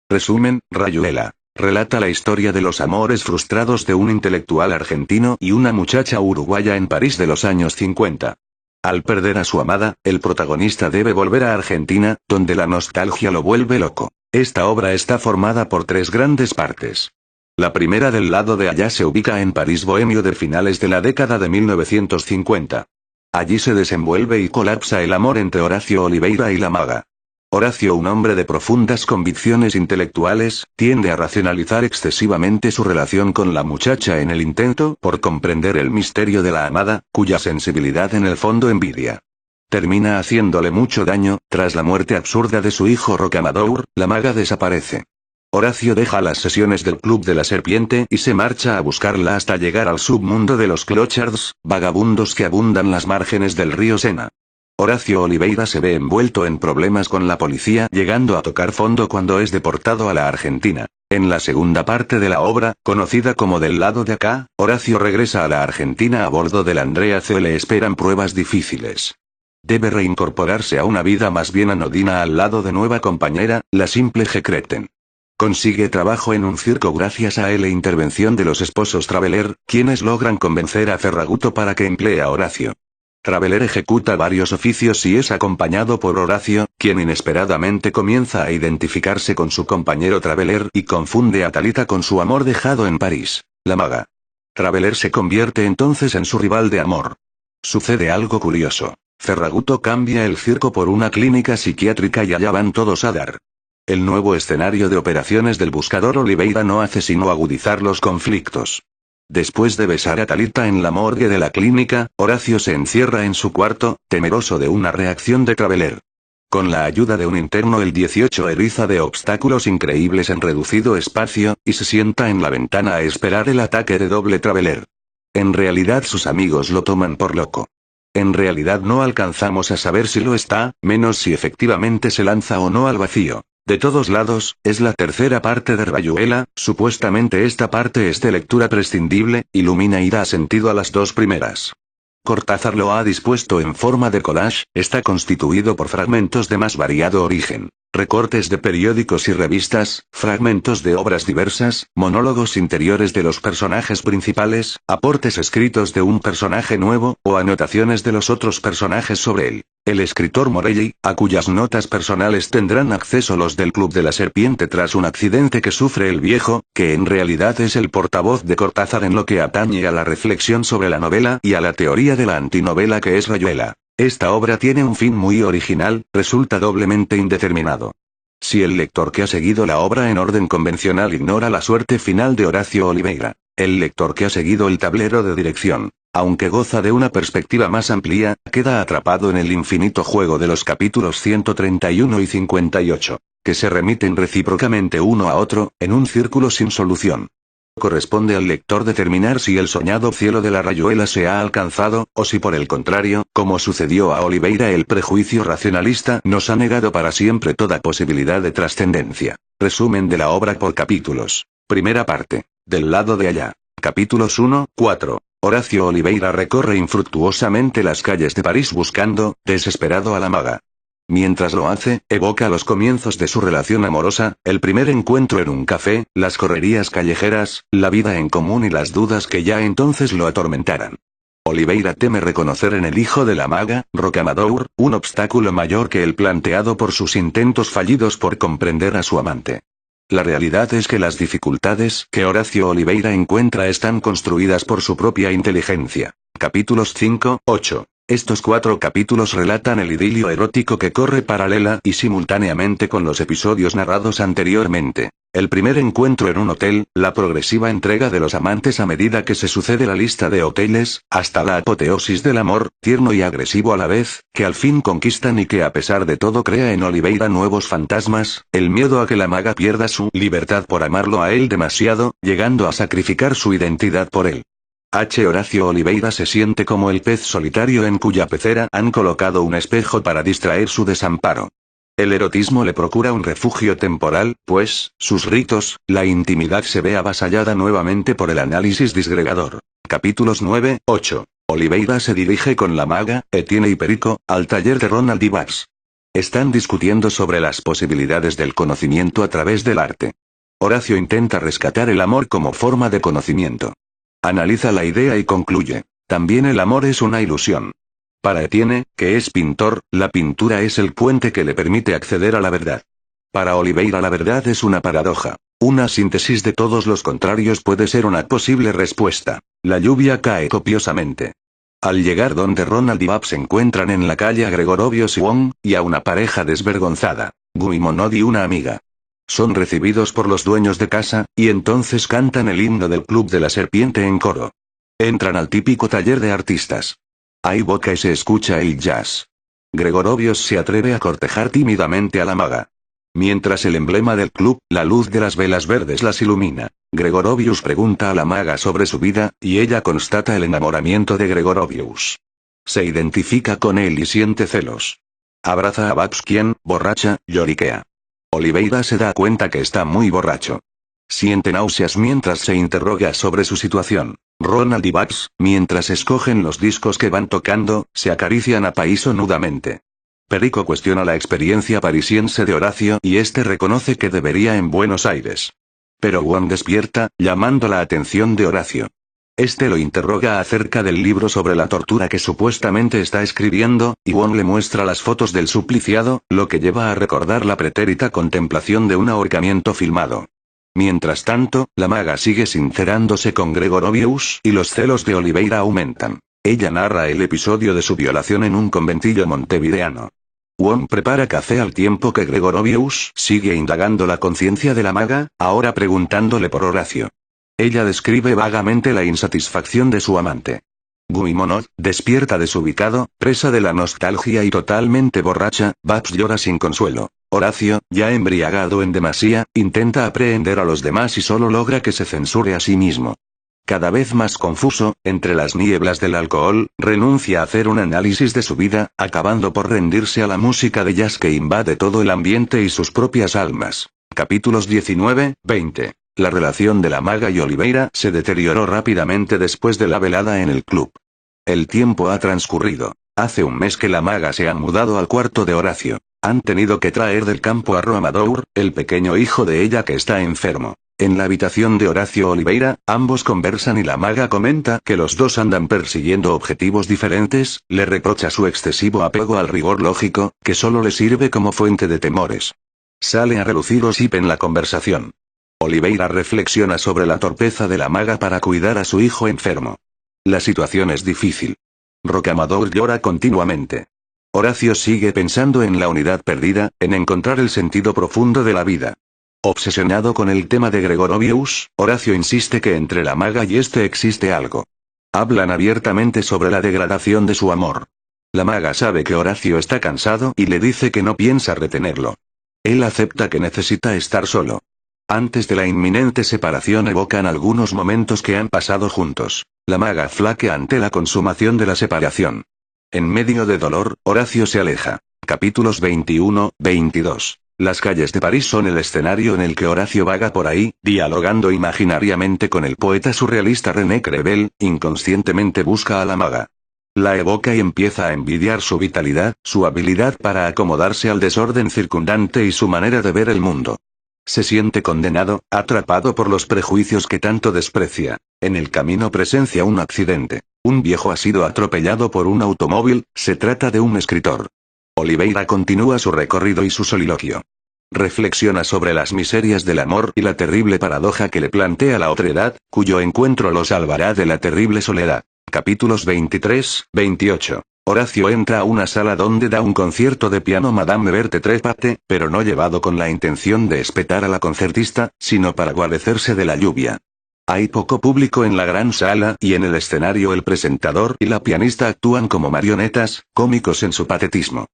Resumen, Rayuela. Relata la historia de los amores frustrados de un intelectual argentino y una muchacha uruguaya en París de los años 50. Al perder a su amada, el protagonista debe volver a Argentina, donde la nostalgia lo vuelve loco. Esta obra está formada por tres grandes partes. La primera, del lado de allá, se ubica en París bohemio de finales de la década de 1950. Allí se desenvuelve y colapsa el amor entre Horacio Oliveira y la maga. Horacio, un hombre de profundas convicciones intelectuales, tiende a racionalizar excesivamente su relación con la muchacha en el intento por comprender el misterio de la amada, cuya sensibilidad en el fondo envidia. Termina haciéndole mucho daño. Tras la muerte absurda de su hijo Rocamadour, la maga desaparece. Horacio deja las sesiones del Club de la Serpiente y se marcha a buscarla hasta llegar al submundo de los clochards, vagabundos que abundan las márgenes del río Sena. Horacio Oliveira se ve envuelto en problemas con la policía, llegando a tocar fondo cuando es deportado a la Argentina. En la segunda parte de la obra, conocida como Del lado de acá, Horacio regresa a la Argentina a bordo del Andrea C. Le esperan pruebas difíciles. Debe reincorporarse a una vida más bien anodina al lado de nueva compañera, la simple G. Creten. Consigue trabajo en un circo gracias a la intervención de los esposos Traveler, quienes logran convencer a Ferraguto para que emplee a Horacio. Traveler ejecuta varios oficios y es acompañado por Horacio, quien inesperadamente comienza a identificarse con su compañero Traveler y confunde a Talita con su amor dejado en París, la maga. Traveler se convierte entonces en su rival de amor. Sucede algo curioso. Ferraguto cambia el circo por una clínica psiquiátrica y allá van todos a dar. El nuevo escenario de operaciones del buscador Oliveira no hace sino agudizar los conflictos. Después de besar a Talita en la morgue de la clínica, Horacio se encierra en su cuarto, temeroso de una reacción de Traveler. Con la ayuda de un interno, el 18 eriza de obstáculos increíbles en reducido espacio, y se sienta en la ventana a esperar el ataque de doble Traveler. En realidad sus amigos lo toman por loco. En realidad no alcanzamos a saber si lo está, menos si efectivamente se lanza o no al vacío. De todos lados, es la tercera parte de Rayuela. Supuestamente esta parte es de lectura prescindible, ilumina y da sentido a las dos primeras. Cortázar lo ha dispuesto en forma de collage, está constituido por fragmentos de más variado origen. Recortes de periódicos y revistas, fragmentos de obras diversas, monólogos interiores de los personajes principales, aportes escritos de un personaje nuevo, o anotaciones de los otros personajes sobre él. El escritor Morelli, a cuyas notas personales tendrán acceso los del Club de la Serpiente tras un accidente que sufre el viejo, que en realidad es el portavoz de Cortázar en lo que atañe a la reflexión sobre la novela y a la teoría de la antinovela que es Rayuela. Esta obra tiene un fin muy original, resulta doblemente indeterminado. Si el lector que ha seguido la obra en orden convencional ignora la suerte final de Horacio Oliveira, el lector que ha seguido el tablero de dirección, aunque goza de una perspectiva más amplia, queda atrapado en el infinito juego de los capítulos 131 y 58, que se remiten recíprocamente uno a otro, en un círculo sin solución. Corresponde al lector determinar si el soñado cielo de la Rayuela se ha alcanzado, o si por el contrario, como sucedió a Oliveira, el prejuicio racionalista nos ha negado para siempre toda posibilidad de trascendencia. Resumen de la obra por capítulos. Primera parte. Del lado de allá. Capítulos 1-4. Horacio Oliveira recorre infructuosamente las calles de París buscando, desesperado, a la maga. Mientras lo hace, evoca los comienzos de su relación amorosa, el primer encuentro en un café, las correrías callejeras, la vida en común y las dudas que ya entonces lo atormentaran. Oliveira teme reconocer en el hijo de la maga, Rocamadour, un obstáculo mayor que el planteado por sus intentos fallidos por comprender a su amante. La realidad es que las dificultades que Horacio Oliveira encuentra están construidas por su propia inteligencia. Capítulos 5-8. Estos 4 capítulos relatan el idilio erótico que corre paralela y simultáneamente con los episodios narrados anteriormente. El primer encuentro en un hotel, la progresiva entrega de los amantes a medida que se sucede la lista de hoteles, hasta la apoteosis del amor, tierno y agresivo a la vez, que al fin conquistan y que a pesar de todo crea en Oliveira nuevos fantasmas, el miedo a que la maga pierda su libertad por amarlo a él demasiado, llegando a sacrificar su identidad por él. Horacio Oliveira se siente como el pez solitario en cuya pecera han colocado un espejo para distraer su desamparo. El erotismo le procura un refugio temporal, pues, sus ritos, la intimidad se ve avasallada nuevamente por el análisis disgregador. Capítulos 9-8. Oliveira se dirige con la maga, Etienne y Perico, al taller de Ronald Ibarz. Están discutiendo sobre las posibilidades del conocimiento a través del arte. Horacio intenta rescatar el amor como forma de conocimiento. Analiza la idea y concluye: también el amor es una ilusión. Para Etienne, que es pintor, la pintura es el puente que le permite acceder a la verdad. Para Oliveira la verdad es una paradoja. Una síntesis de todos los contrarios puede ser una posible respuesta. La lluvia cae copiosamente. Al llegar donde Ronald y Babs se encuentran en la calle a Gregorovius y Wong, y a una pareja desvergonzada, Guimonod y una amiga. Son recibidos por los dueños de casa, y entonces cantan el himno del Club de la Serpiente en coro. Entran al típico taller de artistas. Hay boca y se escucha el jazz. Gregorovius se atreve a cortejar tímidamente a la maga. Mientras el emblema del club, la luz de las velas verdes las ilumina, Gregorovius pregunta a la maga sobre su vida, y ella constata el enamoramiento de Gregorovius. Se identifica con él y siente celos. Abraza a Babs quien, borracha, lloriquea. Oliveira se da cuenta que está muy borracho. Siente náuseas mientras se interroga sobre su situación. Ronald y Babs, mientras escogen los discos que van tocando, se acarician apasionadamente. Perico cuestiona la experiencia parisiense de Horacio y este reconoce que debería en Buenos Aires. Pero Wong despierta, llamando la atención de Horacio. Este lo interroga acerca del libro sobre la tortura que supuestamente está escribiendo, y Wong le muestra las fotos del supliciado, lo que lleva a recordar la pretérita contemplación de un ahorcamiento filmado. Mientras tanto, la maga sigue sincerándose con Gregorovius, y los celos de Oliveira aumentan. Ella narra el episodio de su violación en un conventillo montevideano. Wong prepara café al tiempo que Gregorovius sigue indagando la conciencia de la maga, ahora preguntándole por Horacio. Ella describe vagamente la insatisfacción de su amante. Guimonod despierta desubicado, presa de la nostalgia y totalmente borracha. Babs llora sin consuelo. Horacio, ya embriagado en demasía, intenta aprehender a los demás y solo logra que se censure a sí mismo. Cada vez más confuso, entre las nieblas del alcohol, renuncia a hacer un análisis de su vida, acabando por rendirse a la música de jazz que invade todo el ambiente y sus propias almas. Capítulos 19-20. La relación de la maga y Oliveira se deterioró rápidamente después de la velada en el club. El tiempo ha transcurrido. Hace un mes que la maga se ha mudado al cuarto de Horacio. Han tenido que traer del campo a Romadour, el pequeño hijo de ella que está enfermo. En la habitación de Horacio Oliveira, ambos conversan y la maga comenta que los dos andan persiguiendo objetivos diferentes, le reprocha su excesivo apego al rigor lógico, que solo le sirve como fuente de temores. Sale a relucir Osip en la conversación. Oliveira reflexiona sobre la torpeza de la maga para cuidar a su hijo enfermo. La situación es difícil. Rocamadour llora continuamente. Horacio sigue pensando en la unidad perdida, en encontrar el sentido profundo de la vida. Obsesionado con el tema de Gregorovius, Horacio insiste que entre la maga y este existe algo. Hablan abiertamente sobre la degradación de su amor. La maga sabe que Horacio está cansado y le dice que no piensa retenerlo. Él acepta que necesita estar solo. Antes de la inminente separación evocan algunos momentos que han pasado juntos. La maga flaquea ante la consumación de la separación. En medio de dolor, Horacio se aleja. Capítulos 21-22. Las calles de París son el escenario en el que Horacio vaga por ahí, dialogando imaginariamente con el poeta surrealista René Crevel, inconscientemente busca a la maga. La evoca y empieza a envidiar su vitalidad, su habilidad para acomodarse al desorden circundante y su manera de ver el mundo. Se siente condenado, atrapado por los prejuicios que tanto desprecia. En el camino presencia un accidente. Un viejo ha sido atropellado por un automóvil, se trata de un escritor. Oliveira continúa su recorrido y su soliloquio. Reflexiona sobre las miserias del amor y la terrible paradoja que le plantea la otredad, cuyo encuentro lo salvará de la terrible soledad. Capítulos 23-28. Horacio entra a una sala donde da un concierto de piano Madame Berthe Trepate, pero no llevado con la intención de espetar a la concertista, sino para guarecerse de la lluvia. Hay poco público en la gran sala y en el escenario el presentador y la pianista actúan como marionetas, cómicos en su patetismo.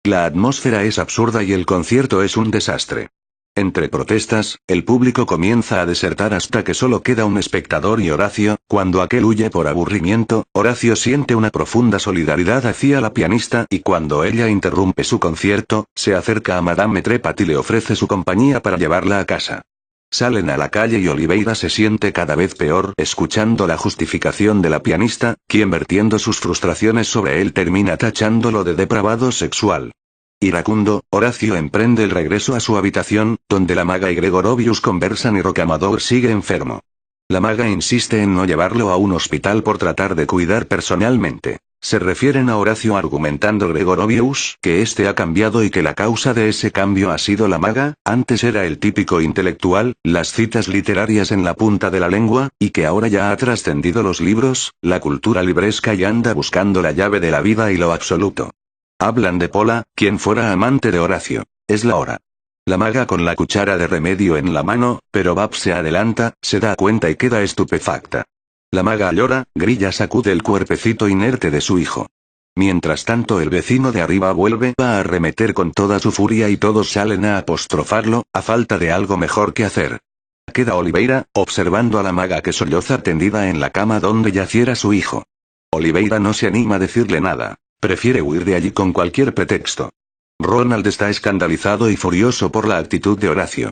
La atmósfera es absurda y el concierto es un desastre. Entre protestas, el público comienza a desertar hasta que solo queda un espectador y Horacio. Cuando aquel huye por aburrimiento, Horacio siente una profunda solidaridad hacia la pianista y cuando ella interrumpe su concierto, se acerca a Madame Trepat y le ofrece su compañía para llevarla a casa. Salen a la calle y Oliveira se siente cada vez peor escuchando la justificación de la pianista, quien vertiendo sus frustraciones sobre él termina tachándolo de depravado sexual. Iracundo, Horacio emprende el regreso a su habitación, donde la maga y Gregorovius conversan y Rocamadour sigue enfermo. La maga insiste en no llevarlo a un hospital por tratar de cuidar personalmente. Se refieren a Horacio argumentando Gregorovius que este ha cambiado y que la causa de ese cambio ha sido la maga, antes era el típico intelectual, las citas literarias en la punta de la lengua, y que ahora ya ha trascendido los libros, la cultura libresca y anda buscando la llave de la vida y lo absoluto. Hablan de Pola, quien fuera amante de Horacio. Es la hora. La maga con la cuchara de remedio en la mano, pero Babs se adelanta, se da cuenta y queda estupefacta. La maga llora, Grilla sacude el cuerpecito inerte de su hijo. Mientras tanto el vecino de arriba vuelve a arremeter con toda su furia y todos salen a apostrofarlo, a falta de algo mejor que hacer. Queda Oliveira, observando a la maga que solloza tendida en la cama donde yaciera su hijo. Oliveira no se anima a decirle nada, prefiere huir de allí con cualquier pretexto. Ronald está escandalizado y furioso por la actitud de Horacio.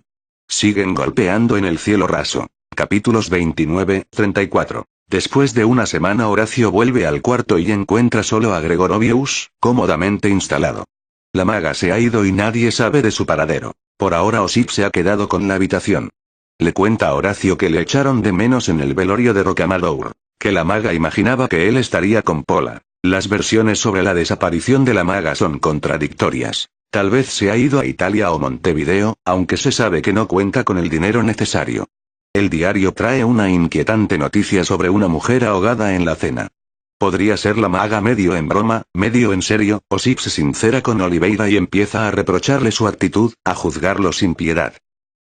Siguen golpeando en el cielo raso. Capítulos 29-34. Después de una semana Horacio vuelve al cuarto y encuentra solo a Gregorovius, cómodamente instalado. La maga se ha ido y nadie sabe de su paradero. Por ahora Osip se ha quedado con la habitación. Le cuenta a Horacio que le echaron de menos en el velorio de Rocamadour, que la maga imaginaba que él estaría con Pola. Las versiones sobre la desaparición de la maga son contradictorias. Tal vez se ha ido a Italia o Montevideo, aunque se sabe que no cuenta con el dinero necesario. El diario trae una inquietante noticia sobre una mujer ahogada en la cena. Podría ser la maga medio en broma, medio en serio. Osip se sincera con Oliveira y empieza a reprocharle su actitud, a juzgarlo sin piedad.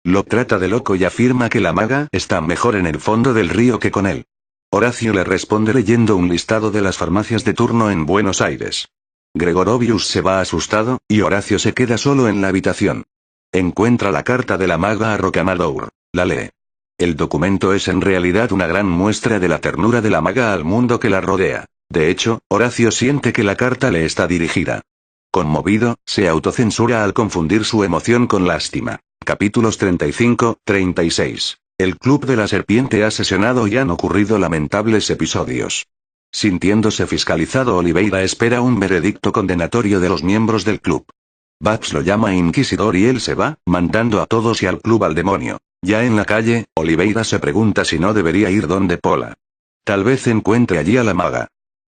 Lo trata de loco y afirma que la maga está mejor en el fondo del río que con él. Horacio le responde leyendo un listado de las farmacias de turno en Buenos Aires. Gregorovius se va asustado, y Horacio se queda solo en la habitación. Encuentra la carta de la maga a Rocamadour. La lee. El documento es en realidad una gran muestra de la ternura de la maga al mundo que la rodea. De hecho, Horacio siente que la carta le está dirigida. Conmovido, se autocensura al confundir su emoción con lástima. Capítulos 35-36. El Club de la Serpiente ha sesionado y han ocurrido lamentables episodios. Sintiéndose fiscalizado, Oliveira espera un veredicto condenatorio de los miembros del club. Babs lo llama inquisidor y él se va, mandando a todos y al club al demonio. Ya en la calle, Oliveira se pregunta si no debería ir donde Pola. Tal vez encuentre allí a la maga.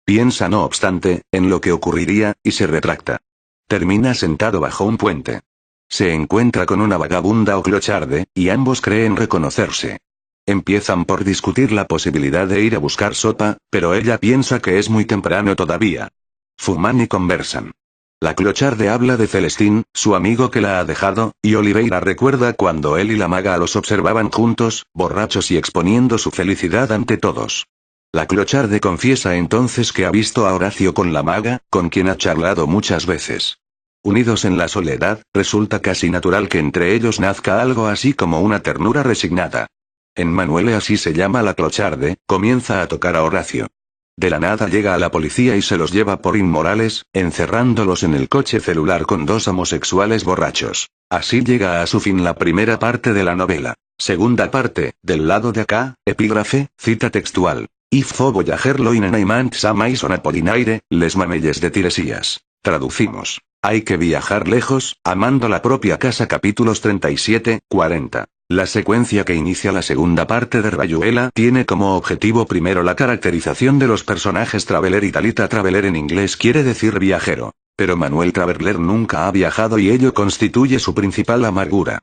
Piensa no obstante, en lo que ocurriría, y se retracta. Termina sentado bajo un puente. Se encuentra con una vagabunda o clocharde, y ambos creen reconocerse. Empiezan por discutir la posibilidad de ir a buscar sopa, pero ella piensa que es muy temprano todavía. Fuman y conversan. La clocharde habla de Celestín, su amigo que la ha dejado, y Oliveira recuerda cuando él y la maga los observaban juntos, borrachos y exponiendo su felicidad ante todos. La clocharde confiesa entonces que ha visto a Horacio con la maga, con quien ha charlado muchas veces. Unidos en la soledad, resulta casi natural que entre ellos nazca algo así como una ternura resignada. Emmanuele, así se llama la clocharde, comienza a tocar a Horacio. De la nada llega a la policía y se los lleva por inmorales, encerrándolos en el coche celular con dos homosexuales borrachos. Así llega a su fin la primera parte de la novela. Segunda parte, del lado de acá, epígrafe, cita textual. If fo voyager loinenaiman samais apolinaire, les mamelles de Tiresias. Traducimos. Hay que viajar lejos, amando la propia casa. Capítulos 37-40. La secuencia que inicia la segunda parte de Rayuela tiene como objetivo primero la caracterización de los personajes Traveler y Talita. Traveler en inglés quiere decir viajero, pero Manuel Traveler nunca ha viajado y ello constituye su principal amargura.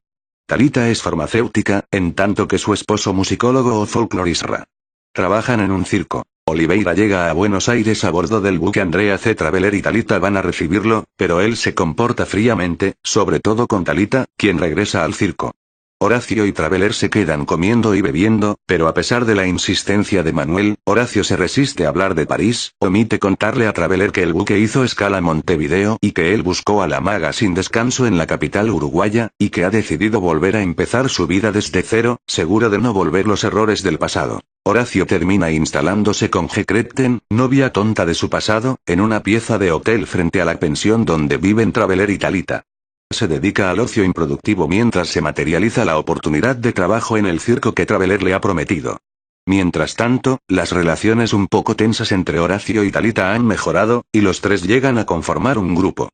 Talita es farmacéutica, en tanto que su esposo musicólogo o folclorista. Trabajan en un circo. Oliveira llega a Buenos Aires a bordo del buque Andrea C. Traveler y Talita van a recibirlo, pero él se comporta fríamente, sobre todo con Talita, quien regresa al circo. Horacio y Traveler se quedan comiendo y bebiendo, pero a pesar de la insistencia de Manuel, Horacio se resiste a hablar de París, omite contarle a Traveler que el buque hizo escala en Montevideo y que él buscó a la maga sin descanso en la capital uruguaya, y que ha decidido volver a empezar su vida desde cero, seguro de no volver los errores del pasado. Horacio termina instalándose con G. Krepten, novia tonta de su pasado, en una pieza de hotel frente a la pensión donde viven Traveler y Talita. Se dedica al ocio improductivo mientras se materializa la oportunidad de trabajo en el circo que Traveler le ha prometido. Mientras tanto, las relaciones un poco tensas entre Horacio y Talita han mejorado, y los tres llegan a conformar un grupo.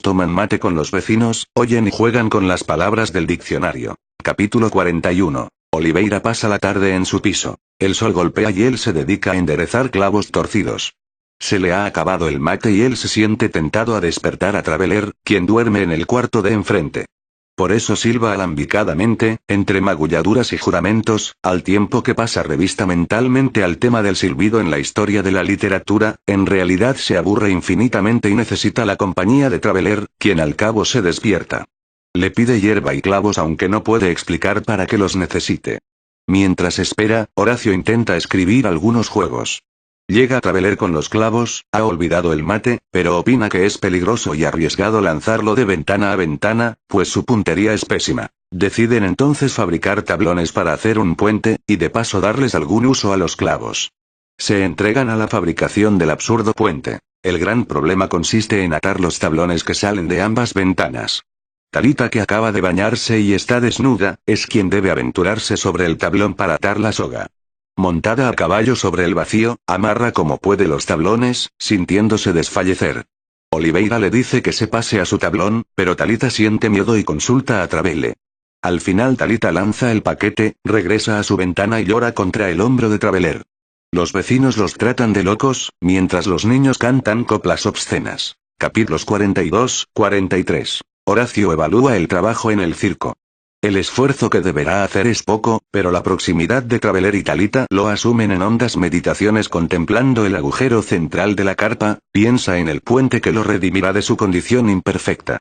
Toman mate con los vecinos, oyen y juegan con las palabras del diccionario. Capítulo 41. Oliveira pasa la tarde en su piso. El sol golpea y él se dedica a enderezar clavos torcidos. Se le ha acabado el mate y él se siente tentado a despertar a Traveler, quien duerme en el cuarto de enfrente. Por eso silba alambicadamente, entre magulladuras y juramentos, al tiempo que pasa revista mentalmente al tema del silbido en la historia de la literatura. En realidad se aburre infinitamente y necesita la compañía de Traveler, quien al cabo se despierta. Le pide hierba y clavos aunque no puede explicar para qué los necesite. Mientras espera, Horacio intenta escribir algunos juegos. Llega a Traveler con los clavos, ha olvidado el mate, pero opina que es peligroso y arriesgado lanzarlo de ventana a ventana, pues su puntería es pésima. Deciden entonces fabricar tablones para hacer un puente, y de paso darles algún uso a los clavos. Se entregan a la fabricación del absurdo puente. El gran problema consiste en atar los tablones que salen de ambas ventanas. Talita, que acaba de bañarse y está desnuda, es quien debe aventurarse sobre el tablón para atar la soga. Montada a caballo sobre el vacío, amarra como puede los tablones, sintiéndose desfallecer. Oliveira le dice que se pase a su tablón, pero Talita siente miedo y consulta a Travele. Al final Talita lanza el paquete, regresa a su ventana y llora contra el hombro de Traveler. Los vecinos los tratan de locos, mientras los niños cantan coplas obscenas. Capítulos 42-43. Horacio evalúa el trabajo en el circo. El esfuerzo que deberá hacer es poco, pero la proximidad de Traveler y Talita lo asumen en hondas meditaciones contemplando el agujero central de la carpa. Piensa en el puente que lo redimirá de su condición imperfecta.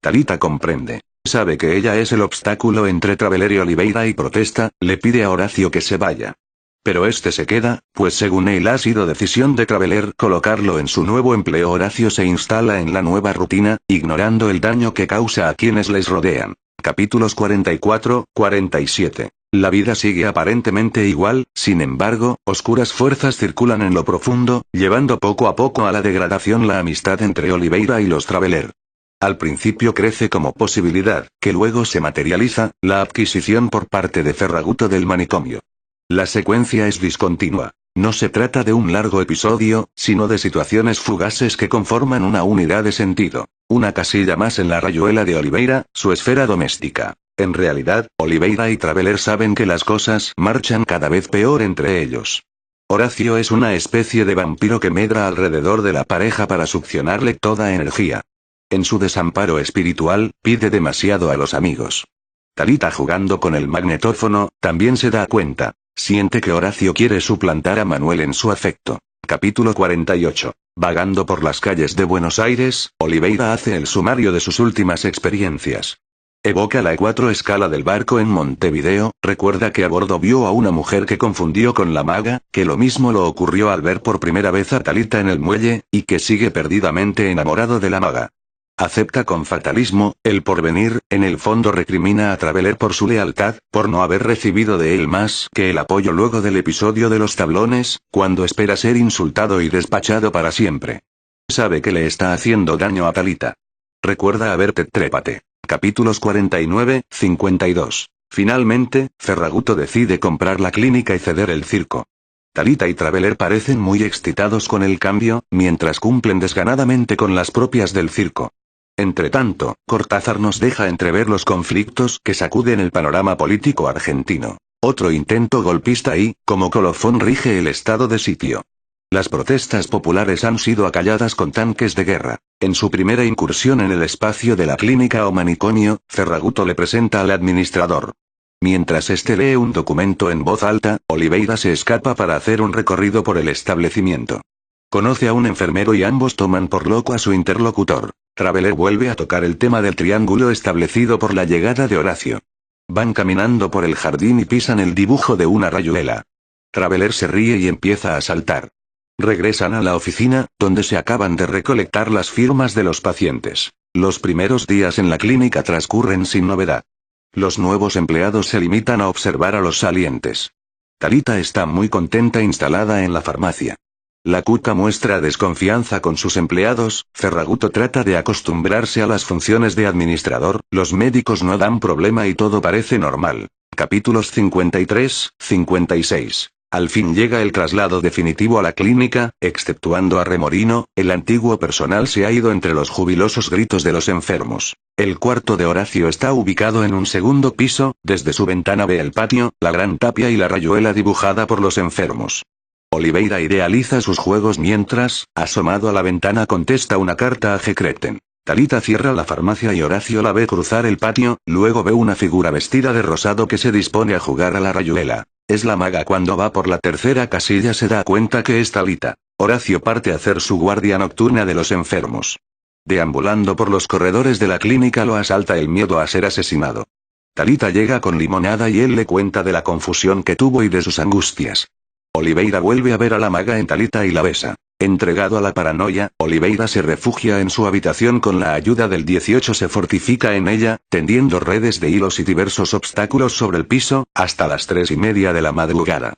Talita comprende. Sabe que ella es el obstáculo entre Traveler y Oliveira y protesta, le pide a Horacio que se vaya. Pero este se queda, pues según él ha sido decisión de Traveler colocarlo en su nuevo empleo. Horacio se instala en la nueva rutina, ignorando el daño que causa a quienes les rodean. Capítulos 44-47. La vida sigue aparentemente igual, sin embargo, oscuras fuerzas circulan en lo profundo, llevando poco a poco a la degradación la amistad entre Oliveira y los Traveler. Al principio crece como posibilidad, que luego se materializa, la adquisición por parte de Ferraguto del manicomio. La secuencia es discontinua. No se trata de un largo episodio, sino de situaciones fugaces que conforman una unidad de sentido. Una casilla más en la rayuela de Oliveira, su esfera doméstica. En realidad, Oliveira y Traveler saben que las cosas marchan cada vez peor entre ellos. Horacio es una especie de vampiro que medra alrededor de la pareja para succionarle toda energía. En su desamparo espiritual, pide demasiado a los amigos. Talita, jugando con el magnetófono, también se da cuenta. Siente que Horacio quiere suplantar a Manuel en su afecto. Capítulo 48. Vagando por las calles de Buenos Aires, Oliveira hace el sumario de sus últimas experiencias. Evoca la E4 escala del barco en Montevideo, recuerda que a bordo vio a una mujer que confundió con la maga, que lo mismo lo ocurrió al ver por primera vez a Talita en el muelle, y que sigue perdidamente enamorado de la maga. Acepta con fatalismo, el porvenir, en el fondo recrimina a Traveler por su lealtad, por no haber recibido de él más que el apoyo luego del episodio de los tablones, cuando espera ser insultado y despachado para siempre. Sabe que le está haciendo daño a Talita. Recuerda a verte trépate. Capítulos 49-52. Finalmente, Ferraguto decide comprar la clínica y ceder el circo. Talita y Traveler parecen muy excitados con el cambio, mientras cumplen desganadamente con las propias del circo. Entretanto, Cortázar nos deja entrever los conflictos que sacuden el panorama político argentino. Otro intento golpista y, como colofón, rige el estado de sitio. Las protestas populares han sido acalladas con tanques de guerra. En su primera incursión en el espacio de la clínica o manicomio, Ferraguto le presenta al administrador. Mientras este lee un documento en voz alta, Oliveira se escapa para hacer un recorrido por el establecimiento. Conoce a un enfermero y ambos toman por loco a su interlocutor. Traveler vuelve a tocar el tema del triángulo establecido por la llegada de Horacio. Van caminando por el jardín y pisan el dibujo de una rayuela. Traveler se ríe y empieza a saltar. Regresan a la oficina, donde se acaban de recolectar las firmas de los pacientes. Los primeros días en la clínica transcurren sin novedad. Los nuevos empleados se limitan a observar a los salientes. Talita está muy contenta instalada en la farmacia. La cuca muestra desconfianza con sus empleados. Ferraguto trata de acostumbrarse a las funciones de administrador, los médicos no dan problema y todo parece normal. Capítulos 53-56. Al fin llega el traslado definitivo a la clínica, exceptuando a Remorino, el antiguo personal se ha ido entre los jubilosos gritos de los enfermos. El cuarto de Horacio está ubicado en un segundo piso, desde su ventana ve el patio, la gran tapia y la rayuela dibujada por los enfermos. Oliveira idealiza sus juegos mientras, asomado a la ventana contesta una carta a Gekreten. Talita cierra la farmacia y Horacio la ve cruzar el patio, luego ve una figura vestida de rosado que se dispone a jugar a la rayuela. Es la maga. Cuando va por la tercera casilla se da cuenta que es Talita. Horacio parte a hacer su guardia nocturna de los enfermos. Deambulando por los corredores de la clínica lo asalta el miedo a ser asesinado. Talita llega con limonada y él le cuenta de la confusión que tuvo y de sus angustias. Oliveira vuelve a ver a la maga en Talita y la besa. Entregado a la paranoia, Oliveira se refugia en su habitación con la ayuda del 18 se fortifica en ella, tendiendo redes de hilos y diversos obstáculos sobre el piso, hasta las 3:30 de la madrugada.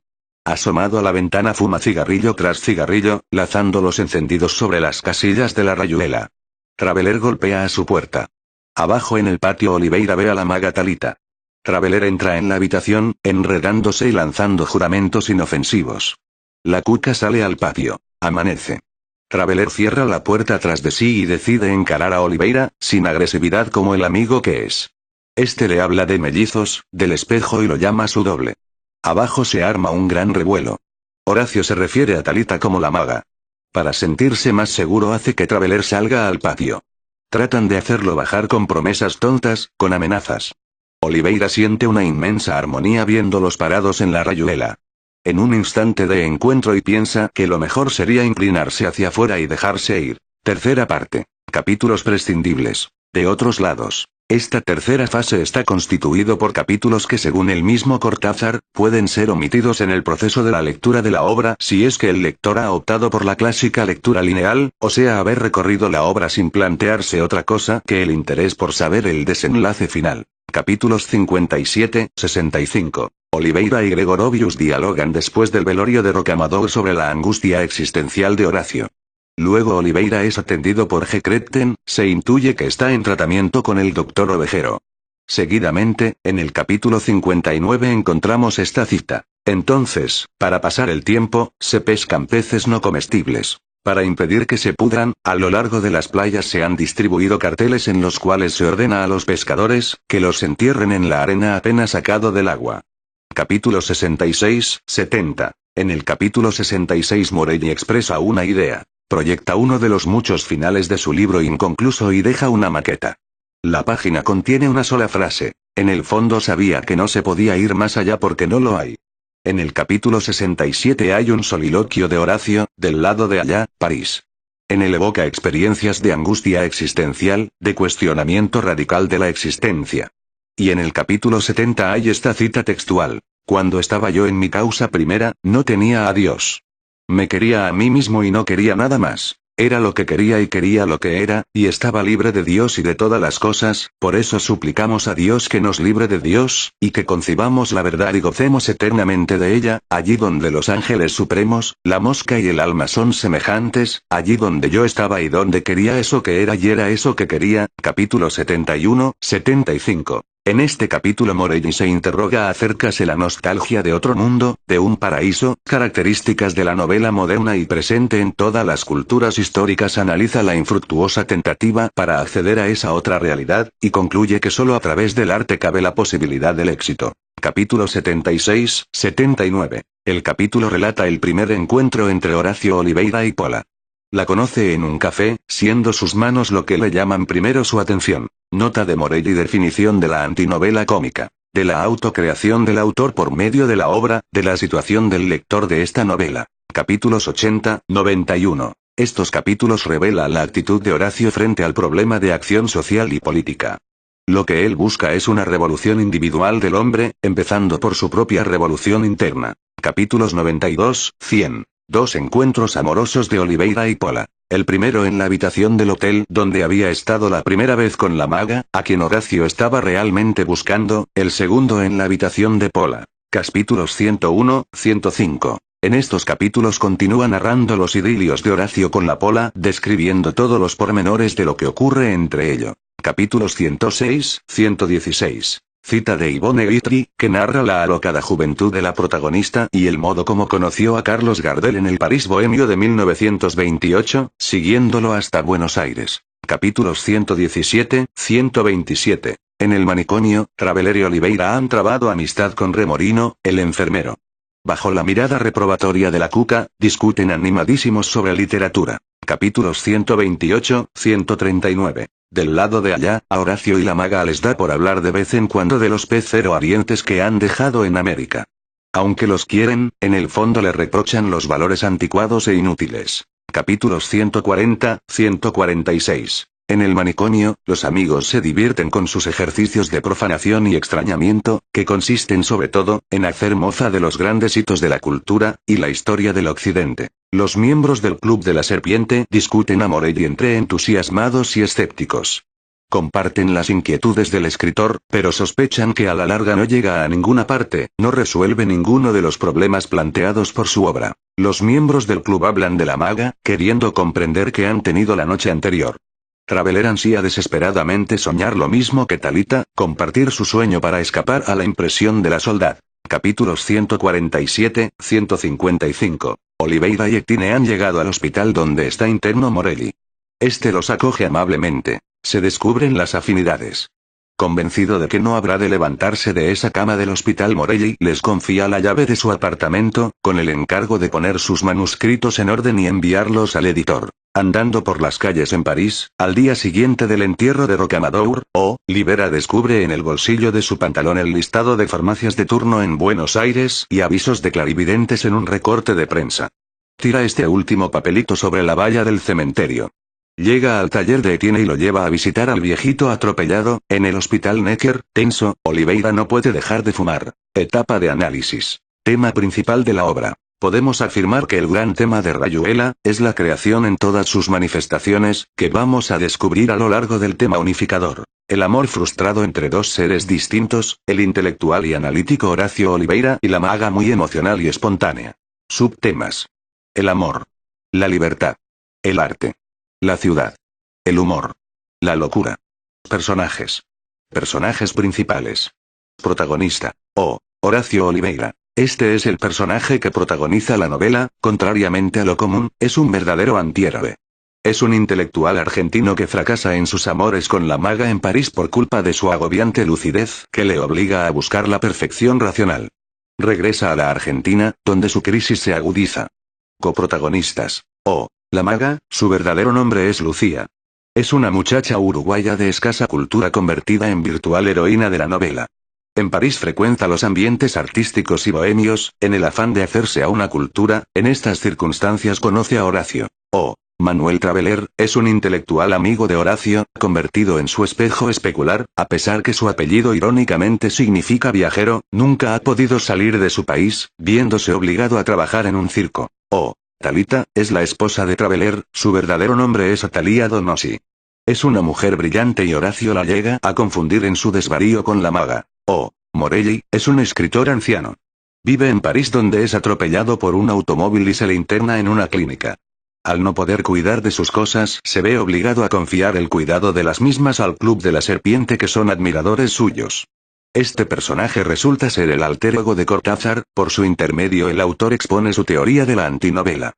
Asomado a la ventana fuma cigarrillo tras cigarrillo, lazando los encendidos sobre las casillas de la rayuela. Traveler golpea a su puerta. Abajo en el patio Oliveira ve a la maga Talita. Traveler entra en la habitación, enredándose y lanzando juramentos inofensivos. La cuca sale al patio. Amanece. Traveler cierra la puerta tras de sí y decide encarar a Oliveira, sin agresividad como el amigo que es. Este le habla de mellizos, del espejo y lo llama su doble. Abajo se arma un gran revuelo. Horacio se refiere a Talita como la maga. Para sentirse más seguro hace que Traveler salga al patio. Tratan de hacerlo bajar con promesas tontas, con amenazas. Oliveira siente una inmensa armonía viéndolos parados en la rayuela. En un instante de encuentro y piensa que lo mejor sería inclinarse hacia afuera y dejarse ir. Tercera parte. Capítulos prescindibles. De otros lados. Esta tercera fase está constituido por capítulos que según el mismo Cortázar, pueden ser omitidos en el proceso de la lectura de la obra si es que el lector ha optado por la clásica lectura lineal, o sea haber recorrido la obra sin plantearse otra cosa que el interés por saber el desenlace final. Capítulos 57-65. Oliveira y Gregorovius dialogan después del velorio de Rocamadour sobre la angustia existencial de Horacio. Luego Oliveira es atendido por Gekreten, se intuye que está en tratamiento con el doctor Ovejero. Seguidamente, en el capítulo 59 encontramos esta cita. Entonces, para pasar el tiempo, se pescan peces no comestibles. Para impedir que se pudran, a lo largo de las playas se han distribuido carteles en los cuales se ordena a los pescadores, que los entierren en la arena apenas sacado del agua. Capítulo 66-70. En el capítulo 66 Morelli expresa una idea. Proyecta uno de los muchos finales de su libro inconcluso y deja una maqueta. La página contiene una sola frase. En el fondo sabía que no se podía ir más allá porque no lo hay. En el capítulo 67 hay un soliloquio de Horacio, del lado de allá, París. En él evoca experiencias de angustia existencial, de cuestionamiento radical de la existencia. Y en el capítulo 70 hay esta cita textual. Cuando estaba yo en mi causa primera, no tenía a Dios. Me quería a mí mismo y no quería nada más. Era lo que quería y quería lo que era, y estaba libre de Dios y de todas las cosas, por eso suplicamos a Dios que nos libre de Dios, y que concibamos la verdad y gocemos eternamente de ella, allí donde los ángeles supremos, la mosca y el alma son semejantes, allí donde yo estaba y donde quería eso que era y era eso que quería. Capítulo 71-75. En este capítulo Morelli se interroga acerca de la nostalgia de otro mundo, de un paraíso, características de la novela moderna y presente en todas las culturas históricas. Analiza la infructuosa tentativa para acceder a esa otra realidad, y concluye que solo a través del arte cabe la posibilidad del éxito. Capítulo 76-79. El capítulo relata el primer encuentro entre Horacio Oliveira y Pola. La conoce en un café, siendo sus manos lo que le llaman primero su atención. Nota de Morelli. Definición de la antinovela cómica. De la autocreación del autor por medio de la obra, de la situación del lector de esta novela. Capítulos 80-91. Estos capítulos revelan la actitud de Horacio frente al problema de acción social y política. Lo que él busca es una revolución individual del hombre, empezando por su propia revolución interna. Capítulos 92-100. Dos encuentros amorosos de Oliveira y Pola. El primero en la habitación del hotel donde había estado la primera vez con la maga, a quien Horacio estaba realmente buscando, el segundo en la habitación de Pola. Capítulos 101-105. En estos capítulos continúa narrando los idilios de Horacio con la Pola, describiendo todos los pormenores de lo que ocurre entre ellos. Capítulos 106-116. Cita de Yvonne Guitry, que narra la alocada juventud de la protagonista y el modo como conoció a Carlos Gardel en el París bohemio de 1928, siguiéndolo hasta Buenos Aires. Capítulos 117, 127. En el manicomio, Traveler y Oliveira han trabado amistad con Remorino, el enfermero. Bajo la mirada reprobatoria de la cuca, discuten animadísimos sobre literatura. Capítulos 128, 139. Del lado de allá, a Horacio y la maga les da por hablar de vez en cuando de los peceroarientes que han dejado en América. Aunque los quieren, en el fondo le reprochan los valores anticuados e inútiles. Capítulos 140, 146. En el manicomio, los amigos se divierten con sus ejercicios de profanación y extrañamiento, que consisten sobre todo, en hacer mofa de los grandes hitos de la cultura, y la historia del occidente. Los miembros del Club de la Serpiente discuten a Morelli entre entusiasmados y escépticos. Comparten las inquietudes del escritor, pero sospechan que a la larga no llega a ninguna parte, no resuelve ninguno de los problemas planteados por su obra. Los miembros del club hablan de la maga, queriendo comprender qué han tenido la noche anterior. Traveler ansía desesperadamente soñar lo mismo que Talita, compartir su sueño para escapar a la impresión de la soldad. Capítulos 147, 155. Oliveira y Etienne han llegado al hospital donde está interno Morelli. Este los acoge amablemente. Se descubren las afinidades. Convencido de que no habrá de levantarse de esa cama del hospital, Morelli les confía la llave de su apartamento, con el encargo de poner sus manuscritos en orden y enviarlos al editor. Andando por las calles en París, al día siguiente del entierro de Rocamadour, Olivera descubre en el bolsillo de su pantalón el listado de farmacias de turno en Buenos Aires y avisos de clarividentes en un recorte de prensa. Tira este último papelito sobre la valla del cementerio. Llega al taller de Etienne y lo lleva a visitar al viejito atropellado. En el hospital Necker, tenso, Oliveira no puede dejar de fumar. Etapa de análisis. Tema principal de la obra. Podemos afirmar que el gran tema de Rayuela es la creación en todas sus manifestaciones, que vamos a descubrir a lo largo del tema unificador. El amor frustrado entre dos seres distintos, el intelectual y analítico Horacio Oliveira y la maga muy emocional y espontánea. Subtemas. El amor. La libertad. El arte. La ciudad. El humor. La locura. Personajes. Personajes principales. Protagonista. Horacio Oliveira. Este es el personaje que protagoniza la novela, contrariamente a lo común, es un verdadero antihéroe. Es un intelectual argentino que fracasa en sus amores con la maga en París por culpa de su agobiante lucidez, que le obliga a buscar la perfección racional. Regresa a la Argentina, donde su crisis se agudiza. Coprotagonistas. La maga, su verdadero nombre es Lucía. Es una muchacha uruguaya de escasa cultura convertida en virtual heroína de la novela. En París frecuenta los ambientes artísticos y bohemios, en el afán de hacerse a una cultura. En estas circunstancias conoce a Horacio. Manuel Traveler, es un intelectual amigo de Horacio, convertido en su espejo especular, a pesar que su apellido irónicamente significa viajero, nunca ha podido salir de su país, viéndose obligado a trabajar en un circo. Talita, es la esposa de Traveler, su verdadero nombre es Atalia Donossi. Es una mujer brillante y Horacio la llega a confundir en su desvarío con la maga. Morelli, es un escritor anciano. Vive en París donde es atropellado por un automóvil y se le interna en una clínica. Al no poder cuidar de sus cosas, se ve obligado a confiar el cuidado de las mismas al Club de la Serpiente, que son admiradores suyos. Este personaje resulta ser el alter ego de Cortázar, por su intermedio el autor expone su teoría de la antinovela.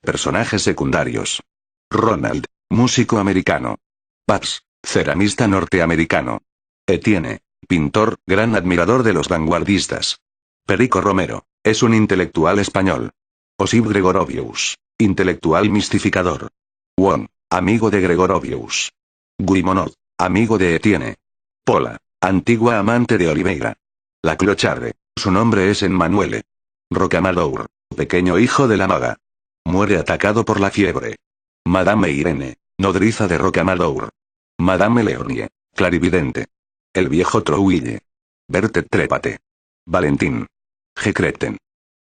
Personajes secundarios. Ronald, músico americano. Babs, ceramista norteamericano. Etienne, pintor, gran admirador de los vanguardistas. Perico Romero, es un intelectual español. Osip Gregorovius, intelectual mistificador. Wong, amigo de Gregorovius. Guimonod, amigo de Etienne. Pola, antigua amante de Oliveira. La Clocharde, su nombre es Emmanuele. Rocamadour, pequeño hijo de la maga. Muere atacado por la fiebre. Madame Irene, nodriza de Rocamadour. Madame Leonie, clarividente. El viejo Trouille. Bertet Trépate. Valentín. G.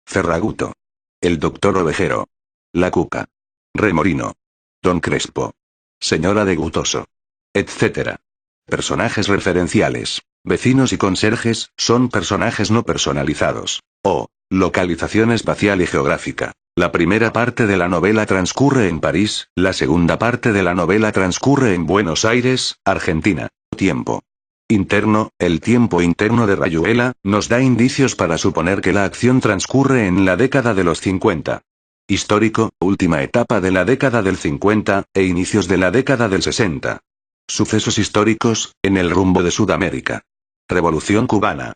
Ferraguto. El doctor Ovejero. La Cuca. Remorino. Don Crespo. Señora de Gutoso. Etc. Personajes referenciales. Vecinos y conserjes, son personajes no personalizados. Localización espacial y geográfica. La primera parte de la novela transcurre en París, la segunda parte de la novela transcurre en Buenos Aires, Argentina. Tiempo. Interno, el tiempo interno de Rayuela, nos da indicios para suponer que la acción transcurre en la década de los 50. Histórico, última etapa de la década del 50, e inicios de la década del 60. Sucesos históricos, en el rumbo de Sudamérica. Revolución cubana.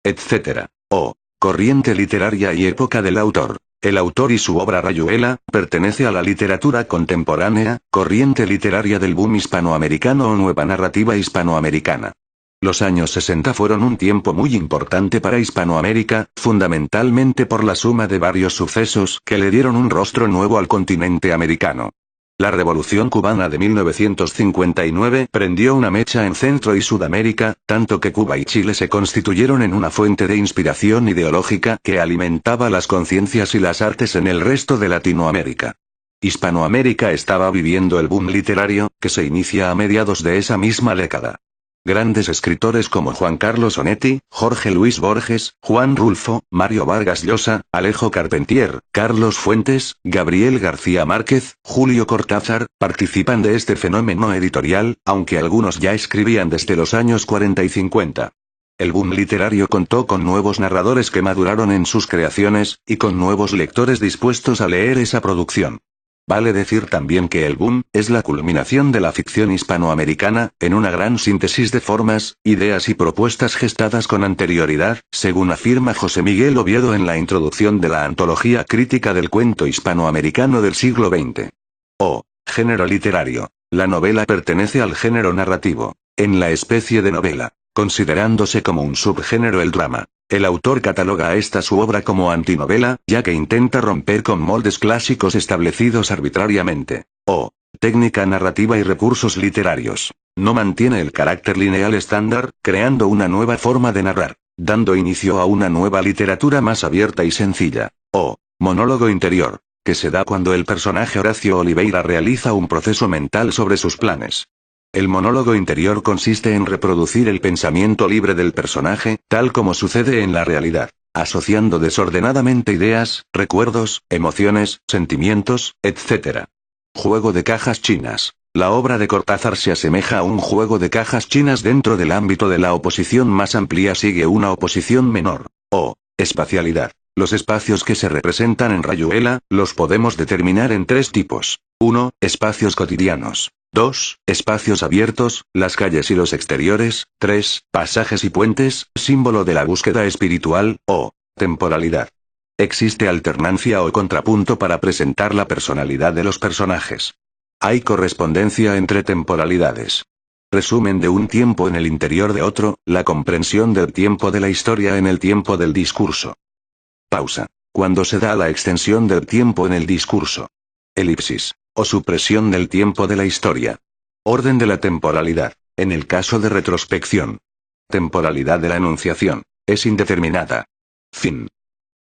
Etc. O. Corriente literaria y época del autor. El autor y su obra Rayuela, pertenece a la literatura contemporánea, corriente literaria del boom hispanoamericano o nueva narrativa hispanoamericana. Los años 60 fueron un tiempo muy importante para Hispanoamérica, fundamentalmente por la suma de varios sucesos que le dieron un rostro nuevo al continente americano. La Revolución cubana de 1959 prendió una mecha en Centro y Sudamérica, tanto que Cuba y Chile se constituyeron en una fuente de inspiración ideológica que alimentaba las conciencias y las artes en el resto de Latinoamérica. Hispanoamérica estaba viviendo el boom literario, que se inicia a mediados de esa misma década. Grandes escritores como Juan Carlos Onetti, Jorge Luis Borges, Juan Rulfo, Mario Vargas Llosa, Alejo Carpentier, Carlos Fuentes, Gabriel García Márquez, Julio Cortázar, participan de este fenómeno editorial, aunque algunos ya escribían desde los años 40 y 50. El boom literario contó con nuevos narradores que maduraron en sus creaciones, y con nuevos lectores dispuestos a leer esa producción. Vale decir también que el boom es la culminación de la ficción hispanoamericana, en una gran síntesis de formas, ideas y propuestas gestadas con anterioridad, según afirma José Miguel Oviedo en la introducción de la Antología Crítica del Cuento Hispanoamericano del siglo XX. O. Género literario. La novela pertenece al género narrativo, en la especie de novela, considerándose como un subgénero el drama. El autor cataloga a esta su obra como antinovela, ya que intenta romper con moldes clásicos establecidos arbitrariamente. O. Técnica narrativa y recursos literarios. No mantiene el carácter lineal estándar, creando una nueva forma de narrar, dando inicio a una nueva literatura más abierta y sencilla. O. Monólogo interior, que se da cuando el personaje Horacio Oliveira realiza un proceso mental sobre sus planes. El monólogo interior consiste en reproducir el pensamiento libre del personaje, tal como sucede en la realidad, asociando desordenadamente ideas, recuerdos, emociones, sentimientos, etc. Juego de cajas chinas. La obra de Cortázar se asemeja a un juego de cajas chinas dentro del ámbito de la oposición más amplia sigue una oposición menor. O. Espacialidad. Los espacios que se representan en Rayuela, los podemos determinar en tres tipos. 1. Espacios cotidianos. 2. Espacios abiertos, las calles y los exteriores. 3. Pasajes y puentes, símbolo de la búsqueda espiritual, o temporalidad. Existe alternancia o contrapunto para presentar la personalidad de los personajes. Hay correspondencia entre temporalidades. Resumen de un tiempo en el interior de otro, la comprensión del tiempo de la historia en el tiempo del discurso. Pausa. Cuando se da la extensión del tiempo en el discurso. Elipsis. O supresión del tiempo de la historia. Orden de la temporalidad, en el caso de retrospección. Temporalidad de la enunciación, es indeterminada. Fin.